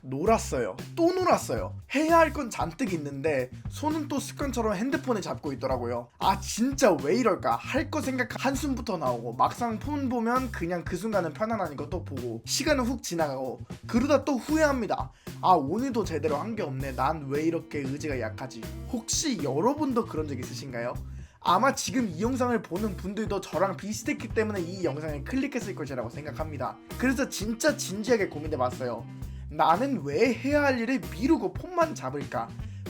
놀았어요. 또 놀았어요. 해야 할 건 잔뜩 있는데 손은 또 습관처럼 핸드폰을 잡고 있더라고요. 진짜 왜 이럴까? 할 거 생각 한숨부터 나오고 막상 폰 보면 그냥 그 순간은 편안한 것도 보고 시간은 훅 지나가고 그러다 또 후회합니다. 오늘도 제대로 한 게 없네. 난 왜 이렇게 의지가 약하지? 혹시 여러분도 그런 적 있으신가요? 아마 지금 이 영상을 보는 분들도 저랑 비슷했기 때문에 이 영상을 클릭했을 것이라고 생각합니다. 그래서 진짜 진지하게 고민해봤어요. 나는 왜 해야 할 일을 미루고 폰만 잡을까?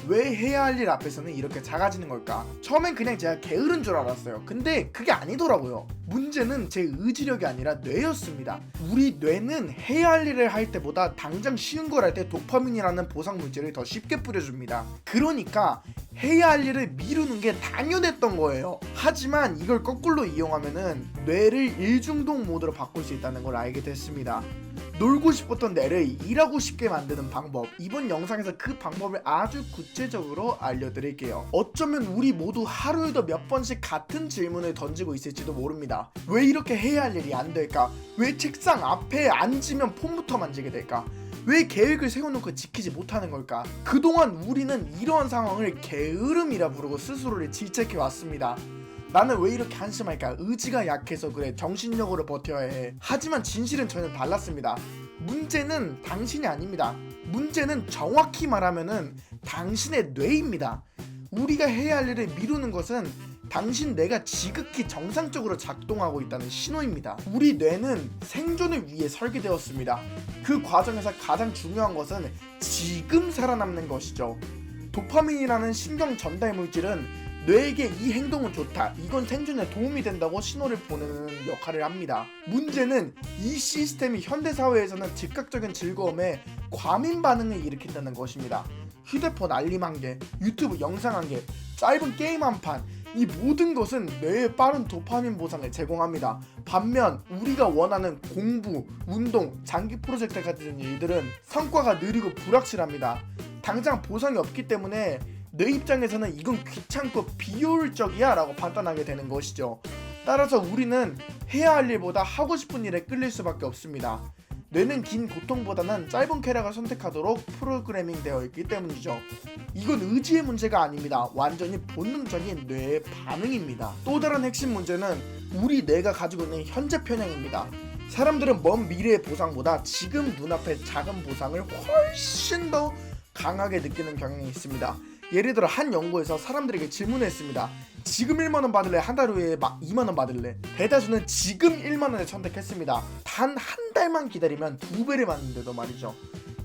왜 해야 할 일 앞에서는 이렇게 작아지는 걸까? 처음엔 그냥 제가 게으른 줄 알았어요. 근데 그게 아니더라고요. 문제는 제 의지력이 아니라 뇌였습니다. 우리 뇌는 해야 할 일을 할 때보다 당장 쉬운 걸 할 때 도파민이라는 보상 물질을 더 쉽게 뿌려줍니다. 그러니까 해야 할 일을 미루는 게 당연했던 거예요. 하지만 이걸 거꾸로 이용하면은 뇌를 일중독 모드로 바꿀 수 있다는 걸 알게 됐습니다. 놀고 싶었던 뇌를 일하고 싶게 만드는 방법, 이번 영상에서 그 방법을 아주 구체적으로 알려드릴게요. 어쩌면 우리 모두 하루에도 몇 번씩 같은 질문을 던지고 있을지도 모릅니다. 왜 이렇게 해야 할 일이 안 될까? 왜 책상 앞에 앉으면 폰부터 만지게 될까? 왜 계획을 세워놓고 지키지 못하는 걸까? 그동안 우리는 이러한 상황을 게으름이라 부르고 스스로를 질책해 왔습니다. 나는 왜 이렇게 한심할까? 의지가 약해서 그래. 정신력으로 버텨야 해. 하지만 진실은 전혀 달랐습니다. 문제는 당신이 아닙니다. 문제는 정확히 말하면은 당신의 뇌입니다. 우리가 해야 할 일을 미루는 것은 당신 뇌가 지극히 정상적으로 작동하고 있다는 신호입니다. 우리 뇌는 생존을 위해 설계되었습니다. 그 과정에서 가장 중요한 것은 지금 살아남는 것이죠. 도파민이라는 신경 전달 물질은 뇌에게 이 행동은 좋다, 이건 생존에 도움이 된다고 신호를 보내는 역할을 합니다. 문제는 이 시스템이 현대사회에서는 즉각적인 즐거움에 과민 반응을 일으킨다는 것입니다. 휴대폰 알림 한 개, 유튜브 영상 한 개, 짧은 게임 한 판, 이 모든 것은 뇌에 빠른 도파민 보상을 제공합니다. 반면 우리가 원하는 공부, 운동, 장기 프로젝트 같은 일들은 성과가 느리고 불확실합니다. 당장 보상이 없기 때문에 내 입장에서는 이건 귀찮고 비효율적이야 라고 판단하게 되는 것이죠. 따라서 우리는 해야 할 일보다 하고 싶은 일에 끌릴 수밖에 없습니다. 뇌는 긴 고통보다는 짧은 쾌락을 선택하도록 프로그래밍 되어 있기 때문이죠. 이건 의지의 문제가 아닙니다. 완전히 본능적인 뇌의 반응입니다. 또 다른 핵심 문제는 우리 뇌가 가지고 있는 현재 편향입니다. 사람들은 먼 미래의 보상보다 지금 눈앞의 작은 보상을 훨씬 더 강하게 느끼는 경향이 있습니다. 예를 들어 한 연구에서 사람들에게 질문했습니다. 지금 1만원 받을래? 한 달 후에 2만원 받을래? 대다수는 지금 1만원을 선택했습니다. 단 한 달만 기다리면 2배를 받는데도 말이죠.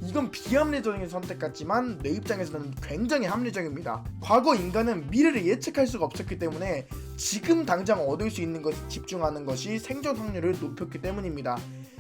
이건 비합리적인 선택 같지만 내 입장에서는 굉장히 합리적입니다. 과거 인간은 미래를 예측할 수가 없었기 때문에 지금 당장 얻을 수 있는 것에 집중하는 것이 생존 확률을 높였기 때문입니다.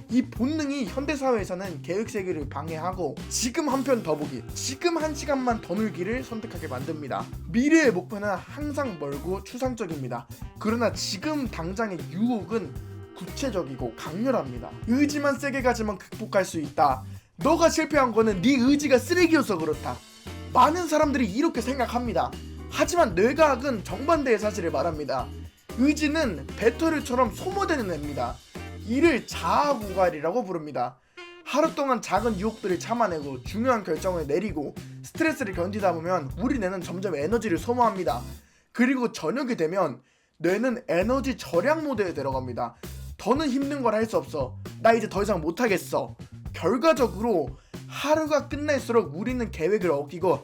이 본능이 현대사회에서는 계획세계를 방해하고 지금 한 편 더 보기, 지금 한 시간만 더 놀기를 선택하게 만듭니다. 미래의 목표는 항상 멀고 추상적입니다. 그러나 지금 당장의 유혹은 구체적이고 강렬합니다. 의지만 세게 가지면 극복할 수 있다. 너가 실패한 거는 네 의지가 쓰레기여서 그렇다. 많은 사람들이 이렇게 생각합니다. 하지만 뇌과학은 정반대의 사실을 말합니다. 의지는 배터리처럼 소모되는 애입니다. 이를 자아고갈이라고 부릅니다. 하루 동안 작은 유혹들을 참아내고 중요한 결정을 내리고 스트레스를 견디다 보면 우리 뇌는 점점 에너지를 소모합니다. 그리고 저녁이 되면 뇌는 에너지 절약 모드에 들어갑니다. 더는 힘든 걸 할 수 없어. 나 이제 더 이상 못하겠어. 결과적으로 하루가 끝날수록 우리는 계획을 어기고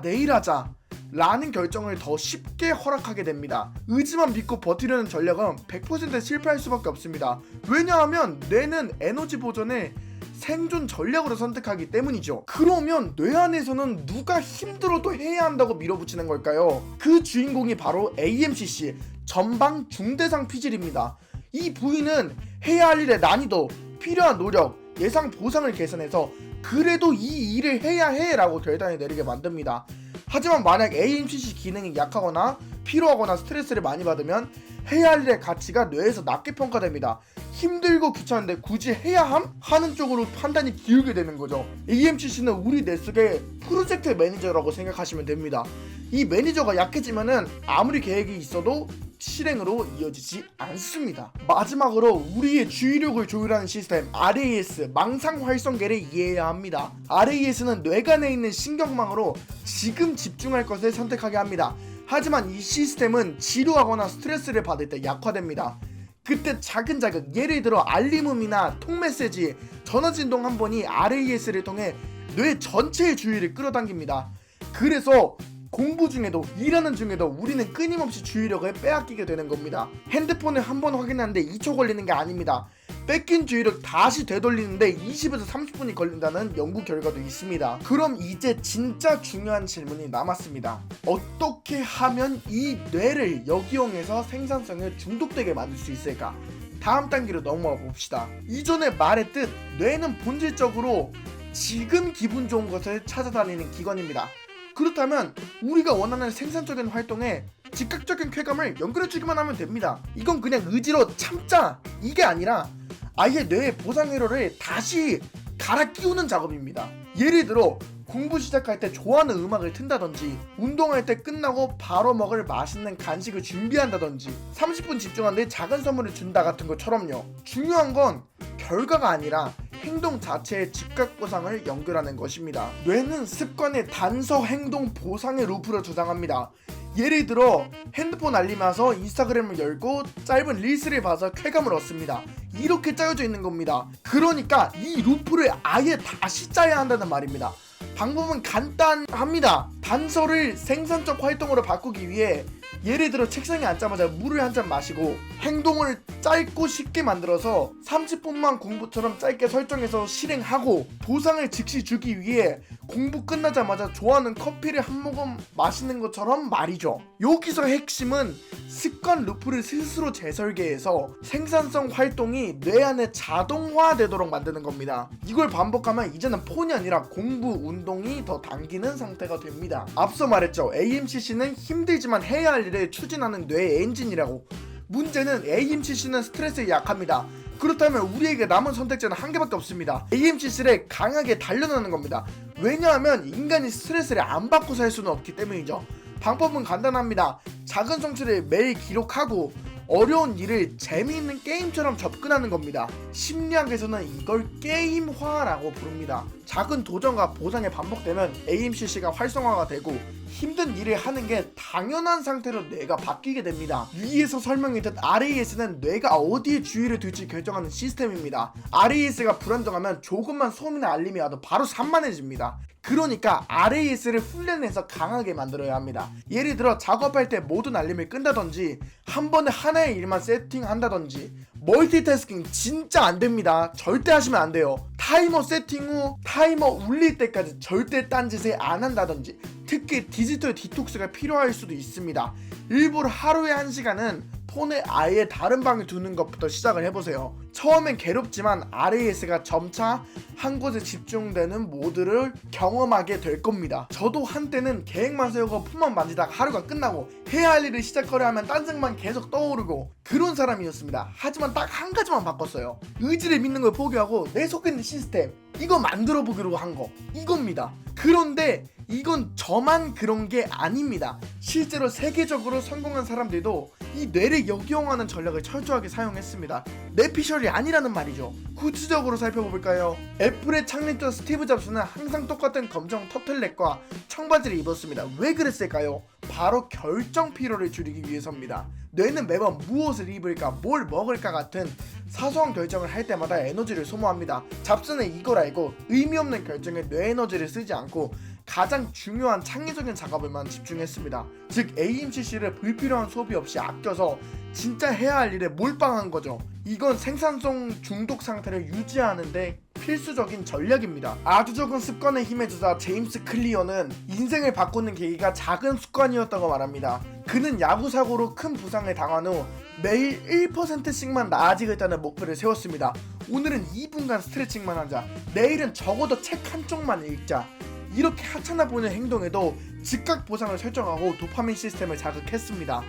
내일 하자 라는 결정을 더 쉽게 허락하게 됩니다. 의지만 믿고 버티려는 전략은 100% 실패할 수밖에 없습니다. 왜냐하면 뇌는 에너지 보존을 생존 전략으로 선택하기 때문이죠. 그러면 뇌 안에서는 누가 힘들어도 해야 한다고 밀어붙이는 걸까요? 그 주인공이 바로 AMCC, 전방 중대상 피질입니다. 이 부위는 해야 할 일의 난이도, 필요한 노력, 예상 보상을 계산해서 그래도 이 일을 해야 해 라고 결단을 내리게 만듭니다. 하지만 만약 AMCC 기능이 약하거나 피로하거나 스트레스를 많이 받으면 해야 할 일의 가치가 뇌에서 낮게 평가됩니다. 힘들고 귀찮은데 굳이 해야 함? 하는 쪽으로 판단이 기울게 되는 거죠. AMCC는 우리 뇌 속의 프로젝트 매니저라고 생각하시면 됩니다. 이 매니저가 약해지면은 아무리 계획이 있어도 실행으로 이어지지 않습니다. 마지막으로 우리의 주의력을 조율하는 시스템 RAS 망상 활성계를 이해해야 합니다. RAS는 뇌간에 있는 신경망으로 지금 집중할 것을 선택하게 합니다. 하지만 이 시스템은 지루하거나 스트레스를 받을 때 약화됩니다. 그때 작은 자극, 예를 들어 알림음이나 톡메시지, 전화진동 한 번이 RAS를 통해 뇌 전체의 주의를 끌어당깁니다. 그래서 공부 중에도 일하는 중에도 우리는 끊임없이 주의력을 빼앗기게 되는 겁니다. 핸드폰을 한 번 확인하는데 2초 걸리는 게 아닙니다. 뺏긴 주의력 다시 되돌리는데 20에서 30분이 걸린다는 연구 결과도 있습니다. 그럼 이제 진짜 중요한 질문이 남았습니다. 어떻게 하면 이 뇌를 역이용해서 생산성을 중독되게 만들 수 있을까? 다음 단계로 넘어가 봅시다. 이전에 말했듯 뇌는 본질적으로 지금 기분 좋은 것을 찾아다니는 기관입니다. 그렇다면 우리가 원하는 생산적인 활동에 즉각적인 쾌감을 연결해주기만 하면 됩니다. 이건 그냥 의지로 참자 이게 아니라 아예 뇌의 보상회로를 다시 갈아 끼우는 작업입니다. 예를 들어 공부 시작할 때 좋아하는 음악을 튼다든지, 운동할 때 끝나고 바로 먹을 맛있는 간식을 준비한다든지, 30분 집중하는데 작은 선물을 준다 같은 것처럼요. 중요한 건 결과가 아니라 행동 자체의 즉각 보상을 연결하는 것입니다. 뇌는 습관의 단서 행동 보상의 루프를 저장합니다. 예를 들어 핸드폰 알림이 와서 인스타그램을 열고 짧은 릴스를 봐서 쾌감을 얻습니다. 이렇게 짜여져 있는 겁니다. 그러니까 이 루프를 아예 다시 짜야 한다는 말입니다. 방법은 간단합니다. 단서를 생산적 활동으로 바꾸기 위해 예를 들어 책상에 앉자마자 물을 한 잔 마시고 행동을 짧고 쉽게 만들어서 30분만 공부처럼 짧게 설정해서 실행하고, 보상을 즉시 주기 위해 공부 끝나자마자 좋아하는 커피를 한 모금 마시는 것처럼 말이죠. 여기서 핵심은 습관 루프를 스스로 재설계해서 생산성 활동이 뇌 안에 자동화되도록 만드는 겁니다. 이걸 반복하면 이제는 폰이 아니라 공부, 운동이 더 당기는 상태가 됩니다. 앞서 말했죠. AMCC는 힘들지만 해야 할 일을 추진하는 뇌의 엔진이라고. 문제는 AMCC는 스트레스에 약합니다. 그렇다면 우리에게 남은 선택지는 한 개밖에 없습니다. AMCC를 강하게 단련하는 겁니다. 왜냐하면 인간이 스트레스를 안 받고 살 수는 없기 때문이죠. 방법은 간단합니다. 작은 성취를 매일 기록하고 어려운 일을 재미있는 게임처럼 접근하는 겁니다. 심리학에서는 이걸 게임화라고 부릅니다. 작은 도전과 보상이 반복되면 AMCC가 활성화가 되고 힘든 일을 하는 게 당연한 상태로 뇌가 바뀌게 됩니다. 위에서 설명했듯 RAS는 뇌가 어디에 주의를 둘지 결정하는 시스템입니다. RAS가 불안정하면 조금만 소음이나 알림이 와도 바로 산만해집니다. 그러니까 RAS를 훈련해서 강하게 만들어야 합니다. 예를 들어 작업할 때 모든 알림을 끈다든지, 한 번에 하나의 일만 세팅한다든지. 멀티태스킹 진짜 안됩니다. 절대 하시면 안돼요. 타이머 세팅 후 타이머 울릴 때까지 절대 딴짓을 안 한다든지, 특히 디지털 디톡스가 필요할 수도 있습니다. 일부러 하루에 1시간은 폰을 아예 다른 방에 두는 것부터 시작을 해보세요. 처음엔 괴롭지만 RAS가 점차 한 곳에 집중되는 모드를 경험하게 될 겁니다. 저도 한때는 계획만 세우고 폰만 만지다가 하루가 끝나고 해야 할 일을 시작하려 하면 딴 생각만 계속 떠오르고 그런 사람이었습니다. 하지만 딱 한 가지만 바꿨어요. 의지를 믿는 걸 포기하고 내 속에 있는 시스템, 이거 만들어 보기로 한 거, 이겁니다. 그런데 이건 저만 그런 게 아닙니다. 실제로 세계적으로 성공한 사람들도 이 뇌를 역이용하는 전략을 철저하게 사용했습니다. 뇌피셜이 아니라는 말이죠. 구체적으로 살펴볼까요? 애플의 창립자 스티브 잡스는 항상 똑같은 검정 터틀넥과 청바지를 입었습니다. 왜 그랬을까요? 바로 결정 피로를 줄이기 위해서입니다. 뇌는 매번 무엇을 입을까, 뭘 먹을까 같은 사소한 결정을 할 때마다 에너지를 소모합니다. 잡스는 이걸 알고 의미 없는 결정에 뇌 에너지를 쓰지 않고 가장 중요한 창의적인 작업에만 집중했습니다. 즉 AMCC를 불필요한 소비 없이 아껴서 진짜 해야 할 일에 몰빵한 거죠. 이건 생산성 중독 상태를 유지하는데 필수적인 전략입니다. 아주 적은 습관의 힘에 주자 제임스 클리어는 인생을 바꾸는 계기가 작은 습관이었다고 말합니다. 그는 야구 사고로 큰 부상을 당한 후 매일 1%씩만 나아지겠다는 목표를 세웠습니다. 오늘은 2분간 스트레칭만 하자, 내일은 적어도 책 한 쪽만 읽자. 이렇게 하찮아 보이는 행동에도 즉각 보상을 설정하고 도파민 시스템을 자극했습니다.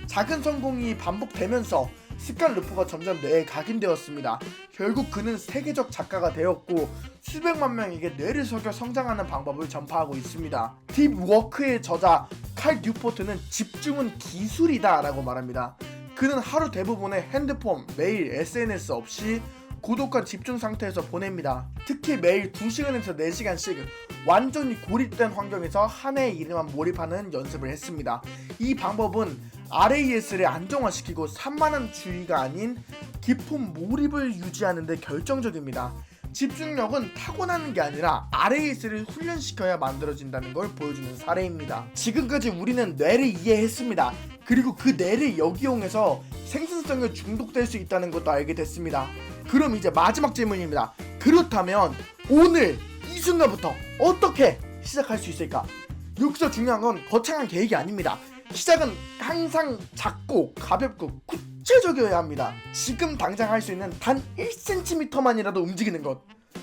작은 성공이 반복되면서 습관 루프가 점점 뇌에 각인되었습니다. 결국 그는 세계적 작가가 되었고 수백만 명에게 뇌를 속여 성장하는 방법을 전파하고 있습니다. 딥워크의 저자 칼 뉴포트는 집중은 기술이다 라고 말합니다. 그는 하루 대부분의 핸드폰, 메일, SNS 없이 고독한 집중 상태에서 보냅니다. 특히 매일 2시간에서 4시간씩 완전히 고립된 환경에서 하나의 일에만 몰입하는 연습을 했습니다. 이 방법은 RAS를 안정화시키고 산만한 주의가 아닌 깊은 몰입을 유지하는 데 결정적입니다. 집중력은 타고나는 게 아니라 RAS를 훈련시켜야 만들어진다는 걸 보여주는 사례입니다. 지금까지 우리는 뇌를 이해했습니다. 그리고 그 뇌를 역이용해서 생산성에 중독될 수 있다는 것도 알게 됐습니다. 그럼 이제 마지막 질문입니다. 그렇다면 오늘 이 순간부터 어떻게 시작할 수 있을까? 여기서 중요한 건 거창한 계획이 아닙니다. 시작은 항상 작고 가볍고 구체적이어야 합니다. 지금 당장 할 수 있는 단 1cm만이라도 움직이는 것.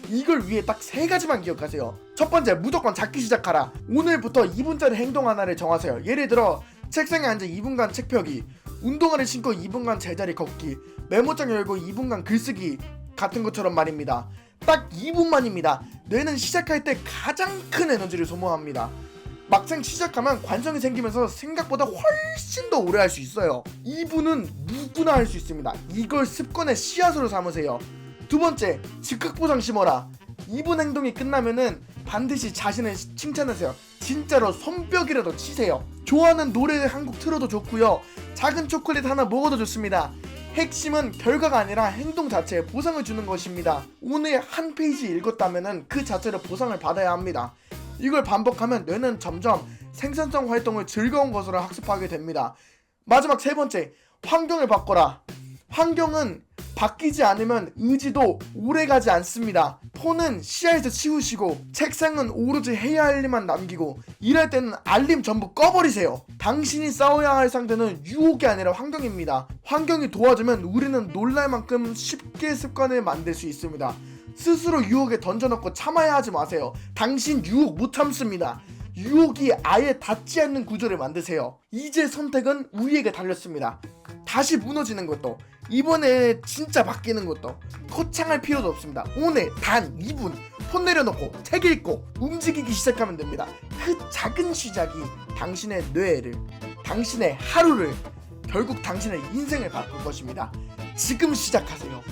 이걸 위해 딱 3가지만 기억하세요. 첫 번째, 무조건 작게 시작하라. 오늘부터 2분짜리 행동 하나를 정하세요. 예를 들어 책상에 앉아 2분간 책 펴기, 운동화를 신고 2분간 제자리 걷기, 메모장 열고 2분간 글쓰기 같은 것처럼 말입니다. 딱 2분만입니다. 뇌는 시작할 때 가장 큰 에너지를 소모합니다. 막상 시작하면 관성이 생기면서 생각보다 훨씬 더 오래 할 수 있어요. 2분은 누구나 할 수 있습니다. 이걸 습관의 씨앗으로 삼으세요. 두 번째, 즉각 보상 심어라. 2분 행동이 끝나면은 반드시 자신을 칭찬하세요. 진짜로 손뼉이라도 치세요. 좋아하는 노래 한 곡 틀어도 좋고요. 작은 초콜릿 하나 먹어도 좋습니다. 핵심은 결과가 아니라 행동 자체에 보상을 주는 것입니다. 오늘 한 페이지 읽었다면은 그 자체로 보상을 받아야 합니다. 이걸 반복하면 뇌는 점점 생산성 활동을 즐거운 것으로 학습하게 됩니다. 마지막 3번째, 환경을 바꿔라. 환경은 바뀌지 않으면 의지도 오래가지 않습니다. 폰은 시야에서 치우시고, 책상은 오로지 해야 할 일만 남기고, 일할 때는 알림 전부 꺼버리세요. 당신이 싸워야 할 상대는 유혹이 아니라 환경입니다. 환경이 도와주면 우리는 놀랄 만큼 쉽게 습관을 만들 수 있습니다. 스스로 유혹에 던져놓고 참아야 하지 마세요. 당신 유혹 못 참습니다. 유혹이 아예 닿지 않는 구조를 만드세요. 이제 선택은 우리에게 달렸습니다. 다시 무너지는 것도, 이번에 진짜 바뀌는 것도 거창할 필요도 없습니다. 오늘 단 2분 폰 내려놓고 책 읽고 움직이기 시작하면 됩니다. 그 작은 시작이 당신의 뇌를, 당신의 하루를, 결국 당신의 인생을 바꿀 것입니다. 지금 시작하세요.